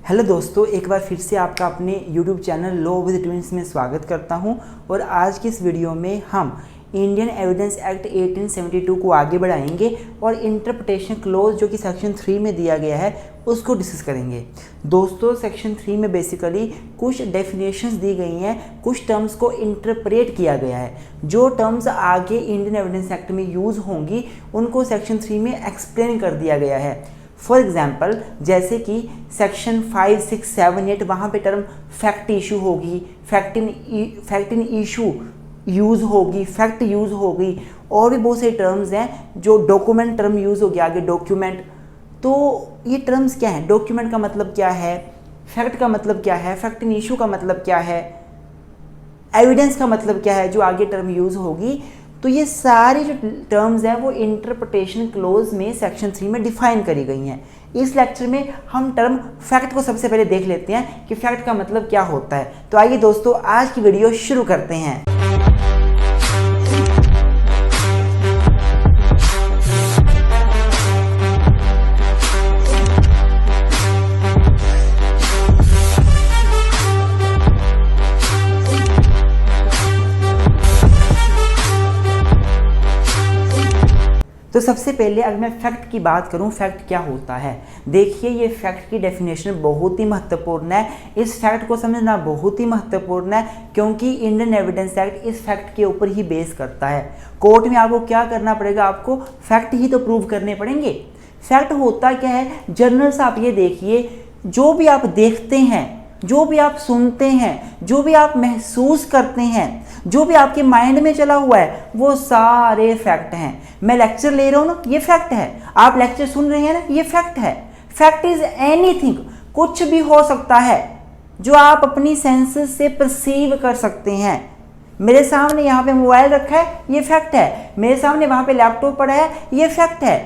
Hello दोस्तों, एक बार फिर से आपका अपने YouTube channel law with twins में स्वागत करता हूं। और आज की इस वीडियो में हम इंडियन एविडेंस एक्ट 1872 को आगे बढ़ाएंगे और इंटरप्रिटेशन क्लोज जो कि सेक्शन 3 में दिया गया है उसको डिस्कस करेंगे। दोस्तों, सेक्शन 3 में बेसिकली कुछ डेफिनेशंस दी गई हैं, कुछ टर्म्स को इंटरप्रेट किया गया है। जो टर्म्स आगे इंडियन एविडेंस एक्ट में यूज़ होंगी उनको सेक्शन 3 में एक्सप्लेन कर दिया गया है। फॉर एग्जाम्पल, जैसे कि सेक्शन 5, 6, 7, 8 वहाँ पे टर्म फैक्ट इशू होगी, फैक्ट इन इशू यूज़ होगी, फैक्ट यूज़ होगी, और भी बहुत सारे टर्म्स हैं जो डॉक्यूमेंट टर्म यूज़ होगी आगे डॉक्यूमेंट। तो ये टर्म्स क्या हैं? डॉक्यूमेंट का मतलब क्या है, फैक्ट का मतलब क्या है, फैक्ट इन इशू का मतलब क्या है, एविडेंस का मतलब क्या है जो आगे टर्म यूज़ होगी। तो ये सारी जो टर्म्स हैं वो इंटरप्रिटेशन क्लोज में सेक्शन 3 में डिफाइन करी गई हैं। इस लेक्चर में हम टर्म फैक्ट को सबसे पहले देख लेते हैं कि फैक्ट का मतलब क्या होता है। तो आइए दोस्तों, आज की वीडियो शुरू करते हैं। तो सबसे पहले अगर मैं फैक्ट की बात करूं, फैक्ट क्या होता है। देखिए, ये फैक्ट की डेफिनेशन बहुत ही महत्वपूर्ण है। इस फैक्ट को समझना बहुत ही महत्वपूर्ण है क्योंकि इंडियन एविडेंस एक्ट इस फैक्ट के ऊपर ही बेस करता है। कोर्ट में आपको क्या करना पड़ेगा, आपको फैक्ट ही तो प्रूव करने पड़ेंगे। फैक्ट होता क्या है? जर्नल्स आप ये देखिए, जो भी आप देखते हैं, जो भी आप सुनते हैं, जो भी आप महसूस करते हैं, जो भी आपके माइंड में चला हुआ है, वो सारे फैक्ट हैं। मैं लेक्चर ले रहा हूं ना, ये फैक्ट है। आप लेक्चर सुन रहे हैं ना, ये फैक्ट है। फैक्ट इज एनीथिंग, कुछ भी हो सकता है जो आप अपनी सेंसेस से परसीव कर सकते हैं। मेरे सामने यहाँ पे मोबाइल रखा है, ये फैक्ट है। मेरे सामने वहां पे लैपटॉप पड़ा है, ये फैक्ट है।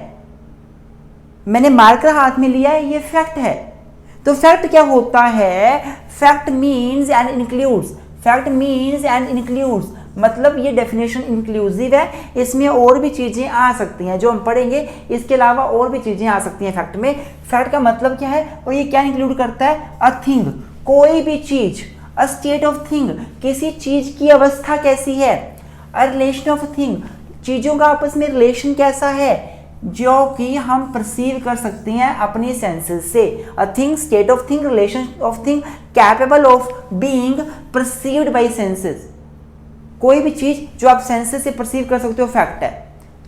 मैंने मार्कर हाथ में लिया है, ये फैक्ट है। तो फैक्ट क्या होता है? Fact means and includes, fact means and includes मतलब ये डेफिनेशन इंक्लूसिव है। इसमें और भी चीज़ें आ सकती हैं जो हम पढ़ेंगे, इसके अलावा और भी चीज़ें आ सकती हैं फैक्ट में। फैक्ट का मतलब क्या है और ये क्या इंक्लूड करता है? अ थिंग, कोई भी चीज़। अ स्टेट ऑफ थिंग, किसी चीज़ की अवस्था कैसी है। अ रिलेशन ऑफ थिंग, चीज़ों का आपस में रिलेशन कैसा है जो कि हम परसीव कर सकते हैं अपनी सेंसेस से। A thing, state of thing, relation of thing capable of being perceived bye senses. कोई भी चीज जो आप सेंसेस से परसीव कर सकते हो फैक्ट है।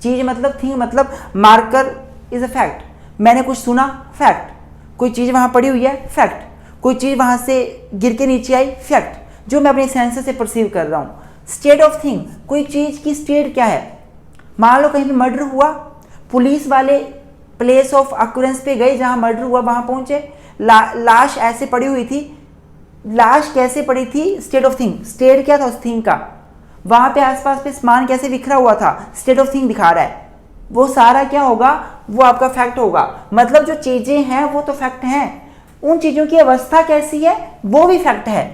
चीज मतलब थिंग मतलब मार्कर इज अ फैक्ट। मैंने कुछ सुना, फैक्ट। कोई चीज वहां पड़ी हुई है, फैक्ट। कोई चीज वहां से गिर के नीचे आई, फैक्ट, जो मैं अपने सेंसेस से परसीव कर रहा हूं। स्टेट ऑफ थिंग, कोई चीज की स्टेट क्या है। मान लो कहीं पे मर्डर हुआ, पुलिस वाले प्लेस ऑफ अक्यूरेंस पे गए जहां मर्डर हुआ, वहां पहुंचे, लाश ऐसे पड़ी हुई थी। लाश कैसे पड़ी थी? State of thing. स्टेट क्या था उस थिंग का? वहां पे आसपास पे सामान कैसे बिखरा हुआ था, स्टेट ऑफ थिंग दिखा रहा है। वो सारा क्या होगा? वो आपका फैक्ट होगा। मतलब जो चीजें हैं वो तो फैक्ट हैं, उन चीजों की अवस्था कैसी है वो भी फैक्ट है।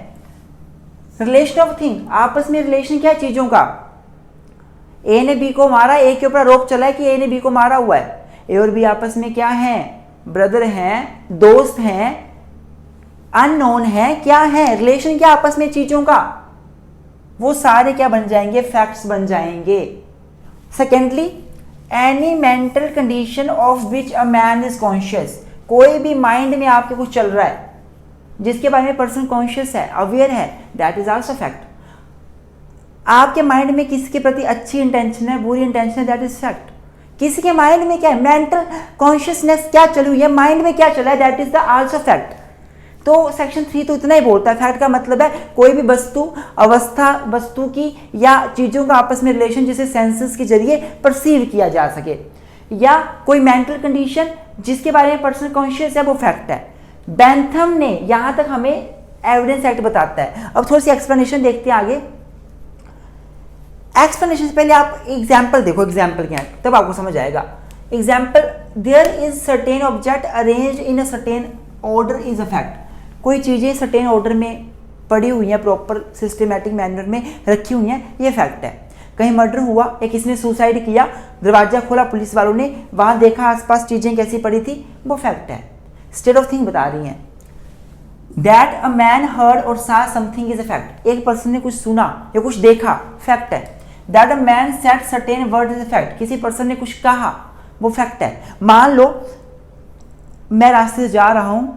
रिलेशन ऑफ थिंग, आपस में रिलेशन क्या है चीजों का। ए ने बी को मारा, ए के ऊपर आरोप चला है कि ए ने बी को मारा हुआ है। ए और बी आपस में क्या है? ब्रदर हैं, दोस्त हैं, अननोन है, क्या है? रिलेशन क्या आपस में चीजों का। वो सारे क्या बन जाएंगे? फैक्ट्स बन जाएंगे। Secondly, any mental condition of which a man is conscious, कोई भी माइंड में आपके कुछ चल रहा है जिसके बारे में पर्सन कॉन्शियस है, अवेयर है, दैट इज आल्सो फैक्ट। आपके माइंड में किसी के प्रति अच्छी इंटेंशन है, बुरी इंटेंशन है, दैट इज फैक्ट। किसी के माइंड में क्या है? मेंटल कॉन्शियसनेस क्या चली हुई है, माइंड में क्या चला है, that is the also fact. तो सेक्शन 3 तो इतना ही बोलता है। फैक्ट का मतलब है कोई भी वस्तु, अवस्था, वस्तु की या चीजों का आपस में रिलेशन जिसे सेंसेस के जरिए परसीव किया जा सके, या कोई मेंटल कंडीशन जिसके बारे में पर्सन कॉन्शियस है, वो फैक्ट है। बेंथम ने यहां तक हमें एविडेंस एक्ट बताता है। अब थोड़ी सी एक्सप्लेनेशन देखते हैं आगे। एक्सप्लेनेशन से पहले आप एग्जाम्पल देखो, एग्जाम्पल क्या है तब आपको समझ आएगा। Example, there is certain object arranged in a certain order is a fact. कोई चीज़ें सर्टेन ऑर्डर में पड़ी हुई हैं, प्रॉपर सिस्टमेटिक मैनर में रखी हुई हैं, ये फैक्ट है। कहीं मर्डर हुआ या किसी ने सुसाइड किया, दरवाजा खोला पुलिस वालों ने, वहां देखा आसपास चीज़ें कैसी पड़ी थी, वो फैक्ट है। स्टेट ऑफ थिंग बता रही हैं। दैट अ मैन हर्ड और सा समथिंग इज अ फैक्ट, एक पर्सन ने कुछ सुना या कुछ देखा, फैक्ट है। That a man said certain word is a fact, किसी पर्सन ने कुछ कहा, वो फैक्ट है। मान लो मैं रास्ते से जा रहा हूं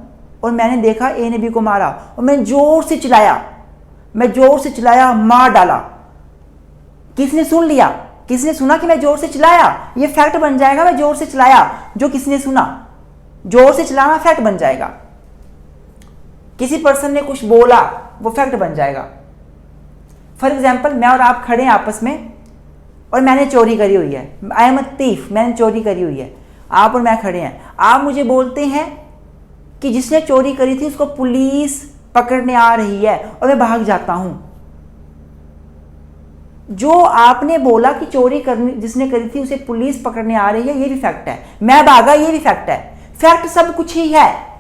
और मैंने देखा ए ने बी को मारा और मैं जोर से चिल्लाया, मार डाला, किसने सुन लिया, किसने सुना कि मैं जोर से चिल्लाया, ये फैक्ट बन जाएगा। मैं जोर से चिल्लाया, जो किसने सुना, जोर से चिल्लाना फैक्ट बन जाएगा। किसी पर्सन ने कुछ बोला, वो फैक्ट बन जाएगा। फॉर एग्जाम्पल, मैं और आप खड़े हैं आपस में और मैंने चोरी करी हुई है, आई एम अ थीफ, मैंने चोरी करी हुई है। आप और मैं खड़े हैं, आप मुझे बोलते हैं कि जिसने चोरी करी थी उसको पुलिस पकड़ने आ रही है, और मैं भाग जाता हूं। जो आपने बोला कि चोरी करनी जिसने करी थी उसे पुलिस पकड़ने आ रही है, ये भी फैक्ट है। मैं भागा, ये भी फैक्ट है। फैक्ट सब कुछ ही है।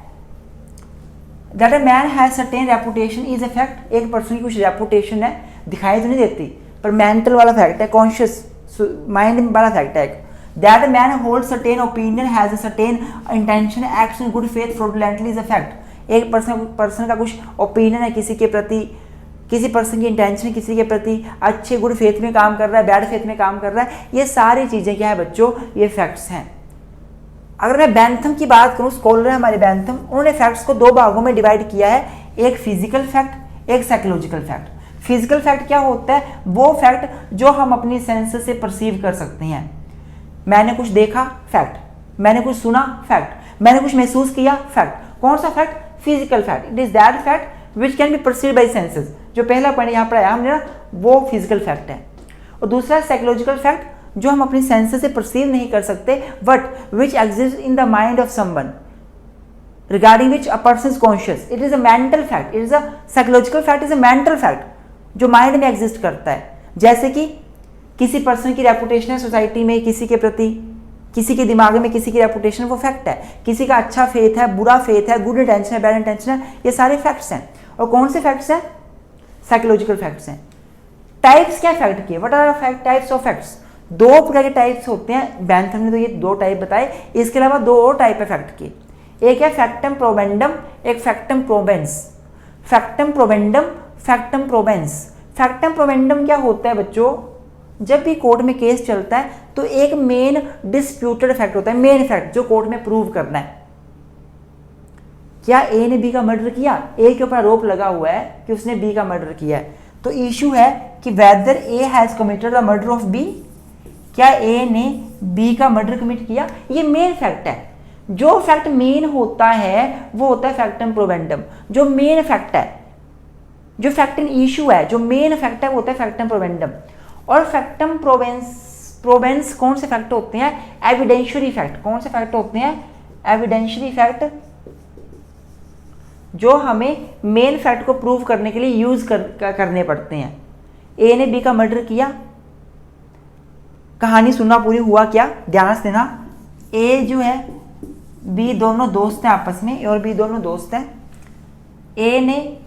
That a man has certain reputation is a fact, एक पर्सन की कुछ रेपुटेशन है, दिखाई तो नहीं देती पर मेंटल वाला फैक्ट है, कॉन्शियस माइंड वाला फैक्ट है। That a man hold certain opinion has a certain intention acts in good faith fraudulently is a fact, एक पर्सन का कुछ ओपिनियन है किसी के प्रति, किसी पर्सन की इंटेंशन किसी के प्रति अच्छे गुड फेथ में काम कर रहा है, बैड फेथ में काम कर रहा है, ये सारी चीज़ें क्या है बच्चों, ये फैक्ट्स हैं। अगर मैं बैंथम की बात करूं, स्कॉलर है हमारे बैंथम, उन्होंने फैक्ट्स को दो भागों में डिवाइड किया है, एक फिजिकल फैक्ट, एक साइकोलॉजिकल फैक्ट। फिजिकल फैक्ट क्या होता है, वो फैक्ट जो हम अपनी सेंसेस से परसीव कर सकते हैं। मैंने कुछ देखा, फैक्ट, मैंने कुछ सुना, फैक्ट, मैंने कुछ महसूस किया, फैक्ट। कौन सा fact, physical fact. It is that fact which can be perceived bye senses, जो पहला पॉइंट यहाँ पढ़ाया हमने ना, वो फिजिकल फैक्ट है। और दूसरा साइकोलॉजिकल फैक्ट, जो हम अपनी सेंसेस से परसीव नहीं कर सकते, but which exist in the mind of someone regarding which a person is conscious. It is a mental fact. It is a psychological fact. Is a mental fact जो mind में exist करता है। जैसे कि किसी पर्सन की reputation है society में किसी के प्रति, किसी के दिमाग में किसी की रेपुटेशन, वो फैक्ट है। किसी का अच्छा फेथ है, बुरा फेथ है, गुड इंटेंशन है, बैड इंटेंशन है, ये सारे फैक्ट्स हैं। और कौन से फैक्ट्स हैं, साइकोलॉजिकल फैक्ट्स हैं। टाइप्स क्या फैक्ट के, what are fact types of facts, दो प्रकार के टाइप्स होते हैं। बैंथम ने तो ये दो टाइप बताए, इसके अलावा दो और टाइप है फैक्ट के, एक है फैक्टम प्रोबेंडम, एक फैक्टम प्रोबेंस। फैक्टम प्रोबेंडम, फैक्टम प्रोबेंस। फैक्टम प्रोबेंडम क्या होता है बच्चों, जब भी कोर्ट में केस चलता है तो एक मेन डिस्प्यूटेड फैक्ट होता है, मेन फैक्ट जो कोर्ट में प्रूव करना है। क्या ए ने बी का मर्डर किया, ए के ऊपर आरोप लगा हुआ है कि उसने बी का मर्डर किया है, तो इशू है कि whether A has committed the murder of B, क्या ए ने बी का मर्डर कमिट किया, ये मेन फैक्ट है। जो फैक्ट मेन होता है वो होता है फैक्टम प्रोबेंडम, जो मेन फैक्ट है, जो फैक्ट इन इशू है, जो मेन फैक्ट है वो होता है फैक्टम प्रोबेंडम। और फैक्टम प्रोबेंस कौन से फैक्ट होते हैं, एविडेंशियरी फैक्ट। कौन से फैक्ट होते हैं, एविडेंशियरी फैक्ट, जो हमें मेन फैक्ट को प्रूव करने के लिए यूज करने पड़ते हैं। ए ने बी का मर्डर किया, कहानी सुनना पूरी, हुआ क्या, ध्यान से देना। ए जो है, बी दोनों दोस्त हैं आपस में, ए और बी दोनों दोस्त हैं। ए ने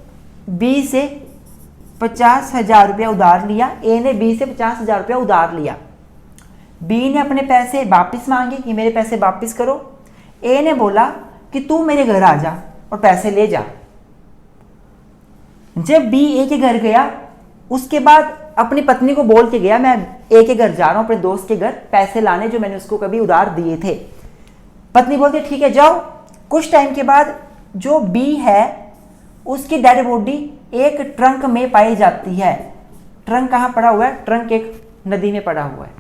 बी से 50,000 रुपया उधार लिया, ए ने बी से 50,000 रुपया उधार लिया। बी ने अपने पैसे वापस मांगे कि मेरे पैसे वापस करो। ए ने बोला कि तू मेरे घर आ जा और पैसे ले जा। जब बी ए के घर गया, उसके बाद अपनी पत्नी को बोल के गया, मैं ए के घर जा रहा हूं, अपने दोस्त के घर पैसे लाने जो मैंने उसको कभी उधार दिए थे। पत्नी बोलती ठीक है जाओ। कुछ टाइम के बाद जो बी है उसकी डेड बॉडी एक ट्रंक में पाई जाती है। ट्रंक कहां पड़ा हुआ है, ट्रंक एक नदी में पड़ा हुआ है।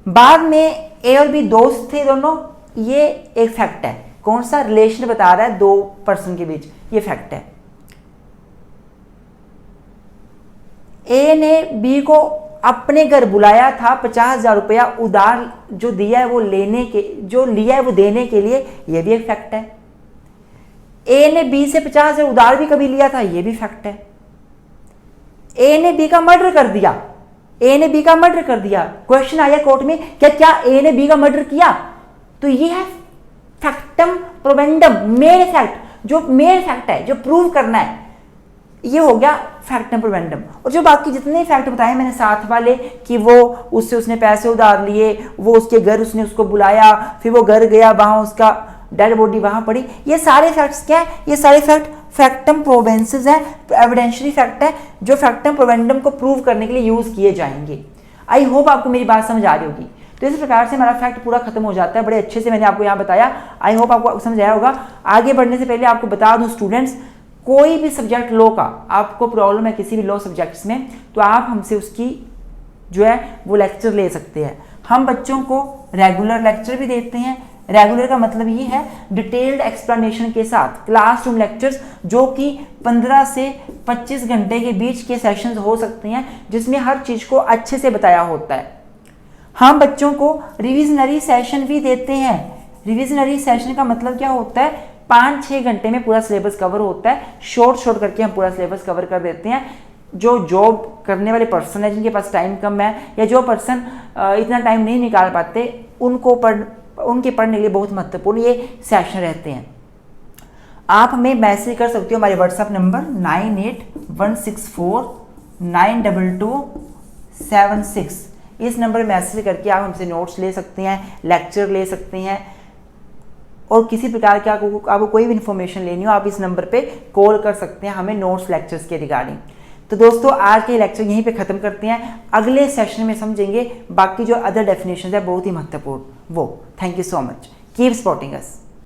बाद में ए और बी दोस्त थे दोनों, ये एक फैक्ट है। कौन सा, रिलेशन बता रहा है दो पर्सन के बीच, ये फैक्ट है। ए ने बी को अपने घर बुलाया था 50,000 रुपया उधार जो दिया है वो लेने के, जो लिया है वो देने के लिए, ये भी एक फैक्ट है। ए ने बी से 50,000 उधार भी कभी लिया था, ये भी फैक्ट है। ए ने बी का मर्डर कर दिया, ए ने बी का मर्डर कर दिया। क्वेश्चन आया कोर्ट में, क्या ए ने बी का मर्डर किया, तो ये है फैक्टम प्रोबेंडम, मेन फैक्ट, जो मेन फैक्ट है जो प्रूव करना है, ये हो गया फैक्टम प्रोबेंडम। और जो बाकी जितने फैक्ट बताए मैंने साथ वाले, कि वो उससे उसने पैसे उधार लिए, वो उसके घर उसने उसको बुलाया, फिर वो घर गया, वहां उसका डेड बॉडी वहाँ पड़ी। ये सारे फैक्ट्स क्या है, ये सारे फैक्ट फैक्टम प्रोवेंसेस है, एविडेंशियली फैक्ट है जो फैक्टम प्रोवेंडम को प्रूव करने के लिए यूज़ किए जाएंगे। आई होप आपको मेरी बात समझ आ रही होगी। तो इस प्रकार से हमारा फैक्ट पूरा खत्म हो जाता है। बड़े अच्छे से मैंने आपको यहाँ बताया, आई होप आपको समझ आया होगा। आगे बढ़ने से पहले आपको बता दूँ स्टूडेंट्स, कोई भी सब्जेक्ट लॉ का आपको प्रॉब्लम है किसी भी लॉ सब्जेक्ट्स में, तो आप हमसे उसकी जो है वो लेक्चर ले सकते हैं। हम बच्चों को रेगुलर लेक्चर भी देते हैं। रेगुलर का मतलब ये है डिटेल्ड एक्सप्लेनेशन के साथ क्लासरूम लेक्चर्स, जो कि 15 से 25 घंटे के बीच के सेशंस हो सकते हैं, जिसमें हर चीज़ को अच्छे से बताया होता है। हम बच्चों को रिविजनरी सेशन भी देते हैं। रिविजनरी सेशन का मतलब क्या होता है, 5-6 घंटे में पूरा सिलेबस कवर होता है। शॉर्ट करके हम पूरा सिलेबस कवर कर देते हैं। जो जॉब करने वाले पर्सन है, जिनके पास टाइम कम है, या जो पर्सन इतना टाइम नहीं निकाल पाते, उनके पढ़ने के लिए बहुत महत्वपूर्ण ये सेशन रहते हैं। आप हमें मैसेज कर सकते हो हमारे व्हाट्सएप नंबर 9816492276। इस नंबर मैसेज करके आप हमसे नोट्स ले सकते हैं, लेक्चर ले सकते हैं, और किसी प्रकार की आपको कोई भी इन्फॉर्मेशन लेनी हो आप इस नंबर पे कॉल कर सकते हैं हमें नोट्स लेक्चर्स के रिगार्डिंग। तो दोस्तों आज के लेक्चर यहीं पे ख़त्म करते हैं। अगले सेशन में समझेंगे बाकी जो अदर डेफिनेशन है बहुत ही महत्वपूर्ण वो। Thank you so much, keep supporting us.